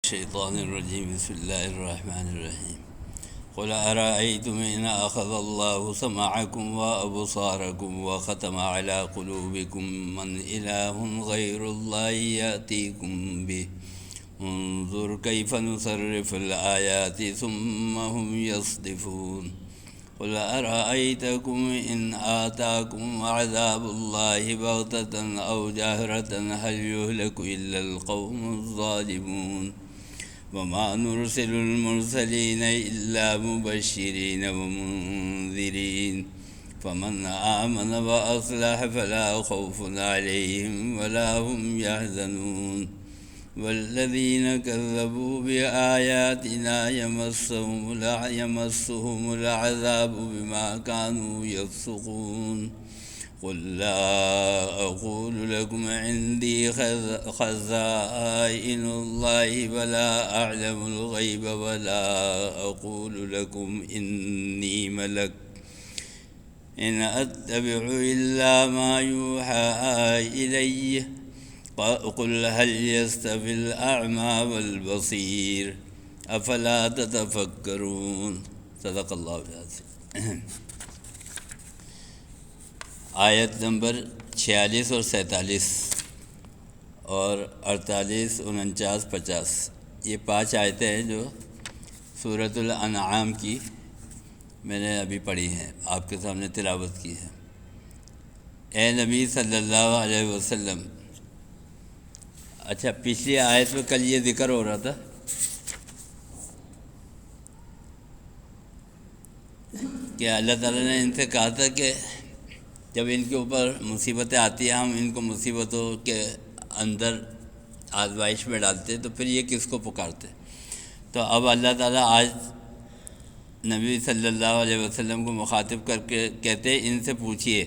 الشيطان الرجيم بسم الله الرحمن الرحيم قل أرأيتم إن أخذ الله سمعكم وأبصاركم وختم على قلوبكم من إله غير الله يأتيكم به انظر كيف نصرف الآيات ثم هم يصدفون قل أرأيتكم إن آتاكم عذاب الله بغتة أو جهرة هل يهلك إلا القوم الظالمون وما نرسل المرسلين إلا مبشرين ومنذرين فمن آمن وأصلح فلا خوف عليهم ولا هم يحزنون والذين كذبوا بآياتنا يمسهم العذاب بما كانوا يفسقون قل لا أقول لكم عندي خزائن الله ولا أعلم الغيب ولا أقول لكم إني ملك إن أتبع إلا ما يوحى إلي قل هل يستوي الأعمى والبصير أفلا تتفكرون صدق اللہ العظیم۔ آیت نمبر 46 اور 47 اور 48 49 50 یہ 5 آیتیں ہیں جو سورۃ الانعام کی میں نے ابھی پڑھی ہیں، آپ کے سامنے تلاوت کی ہے۔ اے نبی صلی اللہ علیہ وسلم، اچھا پچھلی آیت میں کل یہ ذکر ہو رہا تھا کہ اللہ تعالیٰ نے ان سے کہا تھا کہ جب ان کے اوپر مصیبتیں آتی ہیں ہم ان کو مصیبتوں کے اندر آزمائش میں ڈالتے تو پھر یہ کس کو پکارتے۔ تو اب اللہ تعالیٰ آج نبی صلی اللہ علیہ وسلم کو مخاطب کر کے کہتے ان سے پوچھئے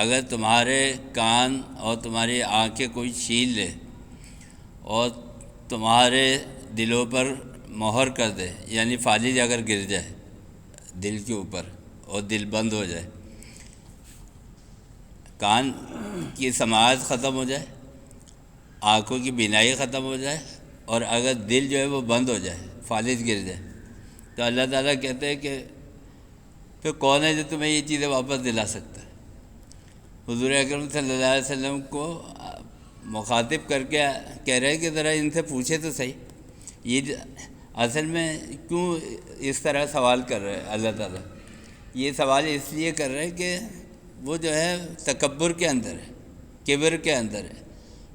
اگر تمہارے کان اور تمہاری آنکھیں کوئی چھین لے اور تمہارے دلوں پر مہر کر دے، یعنی فالج اگر گر جائے دل کے اوپر اور دل بند ہو جائے، کان کی سماعت ختم ہو جائے، آنکھوں کی بینائی ختم ہو جائے اور اگر دل جو ہے وہ بند ہو جائے، فالج گر جائے، تو اللہ تعالیٰ کہتے ہیں کہ پھر کون ہے جو تمہیں یہ چیزیں واپس دلا سکتا ہے۔ حضور اکرم صلی اللہ علیہ وسلم کو مخاطب کر کے کہہ رہے ہیں کہ ذرا ان سے پوچھے تو صحیح، یہ اصل میں کیوں اس طرح سوال کر رہے ہیں اللہ تعالیٰ؟ یہ سوال اس لیے کر رہے ہیں کہ وہ جو ہے تکبر کے اندر ہے، کبر کے اندر ہے،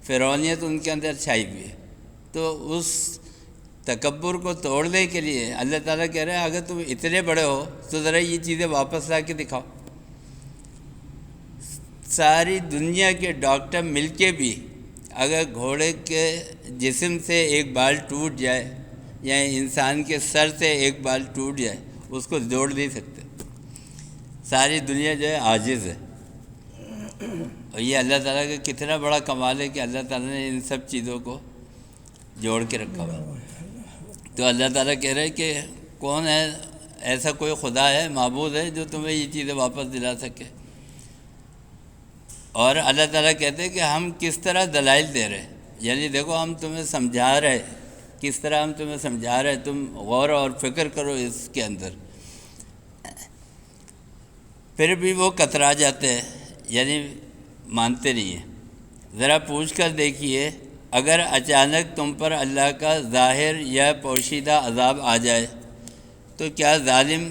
فرعونیت ان کے اندر چھائی ہوئی ہے، تو اس تکبر کو توڑنے کے لیے اللہ تعالیٰ کہہ رہے ہیں اگر تم اتنے بڑے ہو تو ذرا یہ چیزیں واپس لا کے دکھاؤ۔ ساری دنیا کے ڈاکٹر مل کے بھی اگر گھوڑے کے جسم سے ایک بال ٹوٹ جائے یا انسان کے سر سے ایک بال ٹوٹ جائے اس کو جوڑ نہیں سکتے۔ ساری دنیا جو ہے عاجز ہے، اور یہ اللہ تعالیٰ کا کتنا بڑا کمال ہے کہ اللہ تعالیٰ نے ان سب چیزوں کو جوڑ کے رکھا ہوا۔ تو اللہ تعالیٰ کہہ رہے کہ کون ہے ایسا کوئی خدا ہے، معبود ہے جو تمہیں یہ چیزیں واپس دلا سکے؟ اور اللہ تعالیٰ کہتے ہیں کہ ہم کس طرح دلائل دے رہے ہیں، یعنی دیکھو ہم تمہیں سمجھا رہے، کس طرح ہم تمہیں سمجھا رہے، تم غور اور فکر کرو اس کے اندر۔ پھر بھی وہ کترا جاتے ہیں، یعنی مانتے نہیں ہیں۔ ذرا پوچھ کر دیکھیے اگر اچانک تم پر اللہ کا ظاہر یا پوشیدہ عذاب آ جائے تو کیا ظالم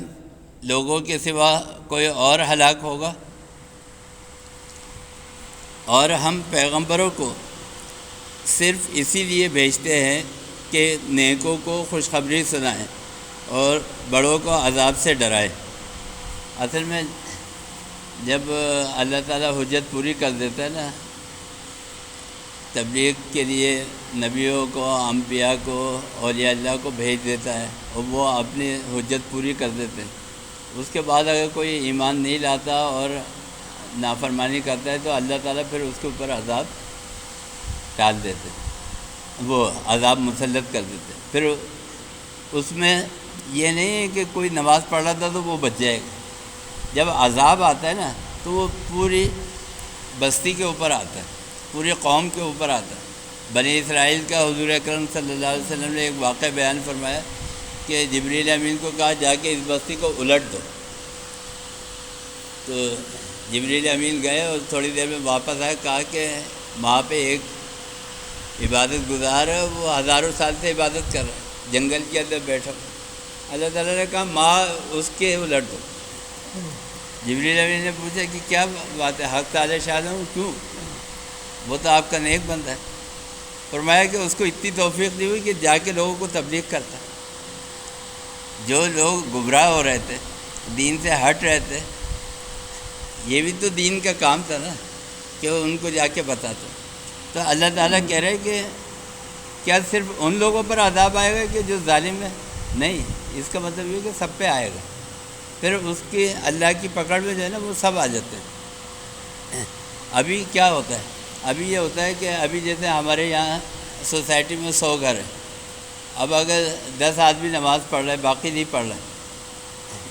لوگوں کے سوا کوئی اور ہلاک ہوگا؟ اور ہم پیغمبروں کو صرف اسی لیے بھیجتے ہیں کہ نیکوں کو خوشخبری سنائیں اور بڑوں کو عذاب سے ڈرائیں۔ اصل میں جب اللہ تعالیٰ حجت پوری کر دیتا ہے نا، تبلیغ کے لیے نبیوں کو، انبیاء کو، اولیاء اللہ کو بھیج دیتا ہے اور وہ اپنی حجت پوری کر دیتے ہیں۔ اس کے بعد اگر کوئی ایمان نہیں لاتا اور نافرمانی کرتا ہے تو اللہ تعالیٰ پھر اس کے اوپر عذاب ڈال دیتے، وہ عذاب مسلط کر دیتے۔ پھر اس میں یہ نہیں ہے کہ کوئی نماز پڑھ رہا تھا تو وہ بچ جائے گا، جب عذاب آتا ہے نا تو وہ پوری بستی کے اوپر آتا ہے، پوری قوم کے اوپر آتا ہے، بنی اسرائیل کا حضور اکرم صلی اللہ علیہ وسلم نے ایک واقعہ بیان فرمایا کہ جبریل امین کو کہا جا کے اس بستی کو الٹ دو، تو جبریل امین گئے اور تھوڑی دیر میں واپس آئے، کہا کہ وہاں پہ ایک عبادت گزار ہے، وہ ہزاروں سال سے عبادت کر رہا ہے، جنگل کے اندر بیٹھا۔ اللہ تعالیٰ نے کہا ماں اس کے الٹ دو۔ جبریل امین نے پوچھا کہ کیا بات ہے، حق تعالی شاہ ہوں، کیوں؟ وہ تو آپ کا نیک بندہ ہے۔ فرمایا کہ اس کو اتنی توفیق دی ہوئی کہ جا کے لوگوں کو تبلیغ کرتا، جو لوگ گمراہ ہو رہے تھے، دین سے ہٹ رہے تھے، یہ بھی تو دین کا کام تھا نا کہ وہ ان کو جا کے بتاتا۔ تو اللہ تعالیٰ کہہ رہے کہ کیا صرف ان لوگوں پر عذاب آئے گا کہ جو ظالم ہے؟ نہیں، اس کا مطلب یہ کہ سب پہ آئے گا، پھر اس کی اللہ کی پکڑ میں جو ہے نا وہ سب آ جاتے ہیں۔ ابھی کیا ہوتا ہے؟ ابھی یہ ہوتا ہے کہ ابھی جیسے ہمارے یہاں سوسائٹی میں 100 گھر ہیں، اب اگر 10 آدمی نماز پڑھ رہے باقی نہیں پڑھ رہے،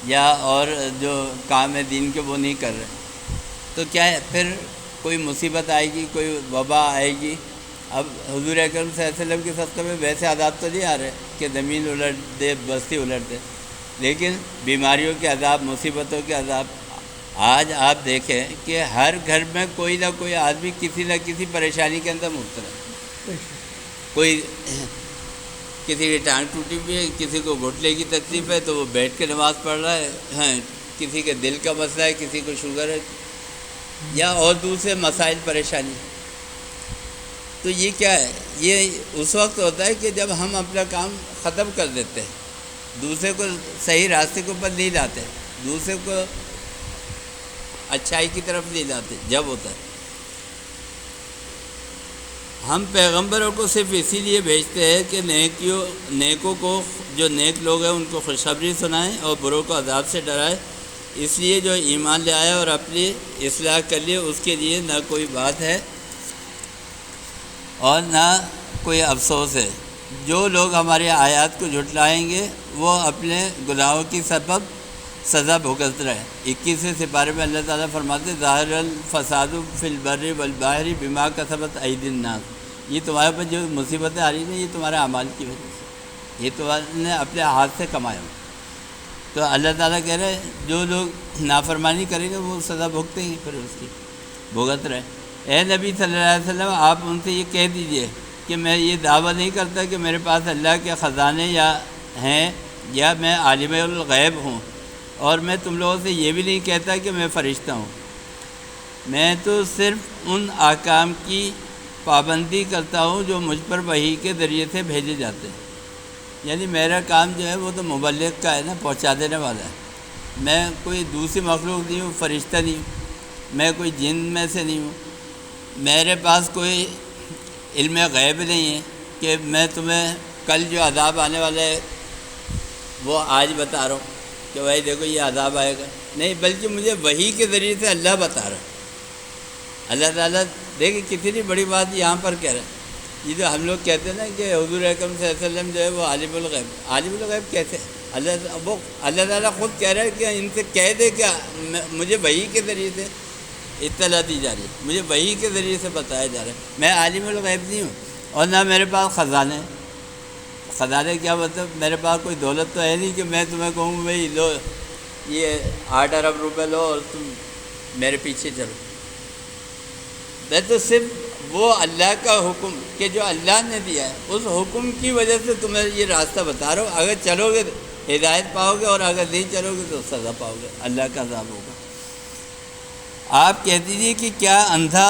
یا اور جو کام ہے دین کے وہ نہیں کر رہے، تو کیا ہے؟ پھر کوئی مصیبت آئے گی، کوئی وبا آئے گی۔ اب حضور اکرم صلی اللہ علیہ وسلم کے صدقے میں ویسے عذاب تو نہیں آ رہے کہ زمین الٹ دے، بستی الٹ دے، لیکن بیماریوں کے عذاب، مصیبتوں کے عذاب۔ آج آپ دیکھیں کہ ہر گھر میں کوئی نہ کوئی آدمی کسی نہ کسی پریشانی کے اندر مبتلا ہے۔ کوئی کسی کی ٹانگ ٹوٹی ہوئی ہے، کسی کو گھٹنے کی تکلیف ہے تو وہ بیٹھ کے نماز پڑھ رہا ہے، ہاں، کسی کے دل کا مسئلہ ہے، کسی کو شوگر ہے، یا اور دوسرے مسائل پریشانی۔ تو یہ کیا ہے؟ یہ اس وقت ہوتا ہے کہ جب ہم اپنا کام ختم کر دیتے ہیں، دوسرے کو صحیح راستے کے اوپر نہیں لاتے، دوسرے کو اچھائی کی طرف نہیں لاتے، جب ہوتا ہے۔ ہم پیغمبروں کو صرف اسی لیے بھیجتے ہیں کہ نیکوں کو، جو نیک لوگ ہیں ان کو خوشخبری سنائیں اور بروں کو عذاب سے ڈرائیں۔ اس لیے جو ایمان لے آیا اور اپنی اصلاح کر لیے اس کے لیے نہ کوئی بات ہے اور نہ کوئی افسوس ہے۔ جو لوگ ہماری آیات کو جھٹلائیں گے وہ اپنے گناہوں کی سبب سزا بھگت رہے۔ 21ویں سپارے میں اللہ تعالیٰ فرماتے ہیں ظاہر الفساد فی البر والبحر بما کسبت ایدی الناس، یہ تمہارے اوپر جو مصیبتیں آ رہی ہیں یہ تمہارے اعمال کی وجہ سے، یہ تمہارے نے اپنے ہاتھ سے کمایا ہو۔ تو اللہ تعالیٰ کہہ رہے ہیں جو لوگ نافرمانی کریں گے وہ سزا بھگتیں گے، پھر اس کی بھگت رہے۔ اے نبی صلی اللہ علیہ وسلم، آپ ان سے یہ کہہ دیجئے کہ میں یہ دعویٰ نہیں کرتا کہ میرے پاس اللہ کے خزانے ہیں یا میں عالم الغیب ہوں، اور میں تم لوگوں سے یہ بھی نہیں کہتا کہ میں فرشتہ ہوں۔ میں تو صرف ان احکام کی پابندی کرتا ہوں جو مجھ پر وحی کے ذریعے سے بھیجے جاتے ہیں۔ یعنی میرا کام جو ہے وہ تو مبلغ کا ہے نا، پہنچا دینے والا ہے۔ میں کوئی دوسری مخلوق نہیں ہوں، فرشتہ نہیں ہوں، میں کوئی جن میں سے نہیں ہوں، میرے پاس کوئی علم غیب نہیں ہے کہ میں تمہیں کل جو عذاب آنے والا ہے وہ آج بتا رہا ہوں کہ بھائی دیکھو یہ عذاب آئے گا، نہیں، بلکہ مجھے وحی کے ذریعے سے اللہ بتا رہا ہے۔ اللہ تعالیٰ دیکھیں کتنی بڑی بات یہاں پر کہہ رہے ہیں۔ یہ جو ہم لوگ کہتے ہیں نا کہ حضور اکرم صلی اللہ علیہ وسلم جو ہے وہ عالم الغیب، عالم الغیب کیسے؟ اللہ تعالیٰ خود کہہ رہا ہے کہ ان سے کہہ دے کہ مجھے وحی کے ذریعے سے اطلاع دی جا رہی ہے، مجھے وحی کے ذریعے سے بتایا جا رہا ہے، میں عالم الغیب نہیں ہوں، اور نہ میرے پاس خزانے۔ خزانے کیا مطلب؟ میرے پاس کوئی دولت تو ہے نہیں کہ میں تمہیں کہوں بھائی لو یہ 8 ارب روپے لو اور تم میرے پیچھے چلو۔ میں تو صرف وہ اللہ کا حکم کہ جو اللہ نے دیا ہے اس حکم کی وجہ سے تمہیں یہ راستہ بتا رہا ہوں، اگر چلو گے ہدایت پاؤ گے اور اگر نہیں چلو گے تو سزا پاؤ گے، اللہ کا عذاب ہوگا۔ آپ کہہ دیجیے کہ کیا اندھا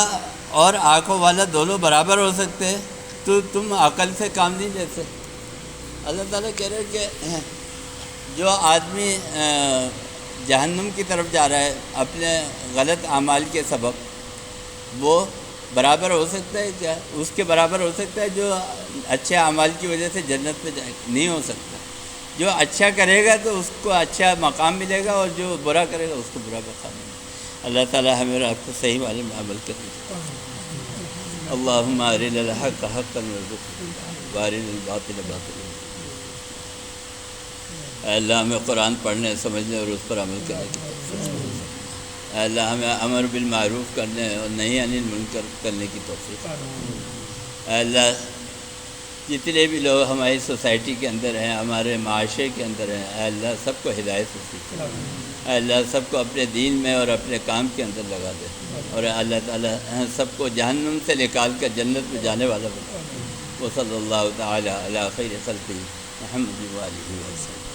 اور آنکھوں والا دونوں برابر ہو سکتے ہیں؟ تو تم عقل سے کام نہیں لیتے۔ اللہ تعالیٰ کہہ رہے ہیں کہ جو آدمی جہنم کی طرف جا رہا ہے اپنے غلط اعمال کے سبب، وہ برابر ہو سکتا ہے کیا؟ اس کے برابر ہو سکتا ہے جو اچھے اعمال کی وجہ سے جنت پہ جائے گا؟ نہیں ہو سکتا۔ جو اچھا کرے گا تو اس کو اچھا مقام ملے گا، اور جو برا کرے گا اس کو برا مقام ملے گا۔ اللہ تعالیٰ ہمیں اور آپ کو صحیح والے میں عمل کرے۔ اللہم ارنا الحق حقا وارزقنا وارنا الباطل باطلا۔ اے اللہ ہمیں قرآن پڑھنے، سمجھنے اور اس پر عمل کرنے کی توفیق دے۔ اے اللہ ہمیں امر بالمعروف کرنے اور نہی عن المنکر کرنے کی توفیق دے۔ اے اللہ جتنے بھی لوگ ہماری سوسائٹی کے اندر ہیں، ہمارے معاشرے کے اندر ہیں، اے اللہ سب کو ہدایت نصیب کر، اے اللہ سب کو اپنے دین میں اور اپنے کام کے اندر لگا دے، اور اللہ تعالیٰ سب کو جہنم سے نکال کر جنت میں جانے والا بنا۔ وصلی اللہ تعالیٰ علی خیر خلقہ محمد وآلہ وسلم۔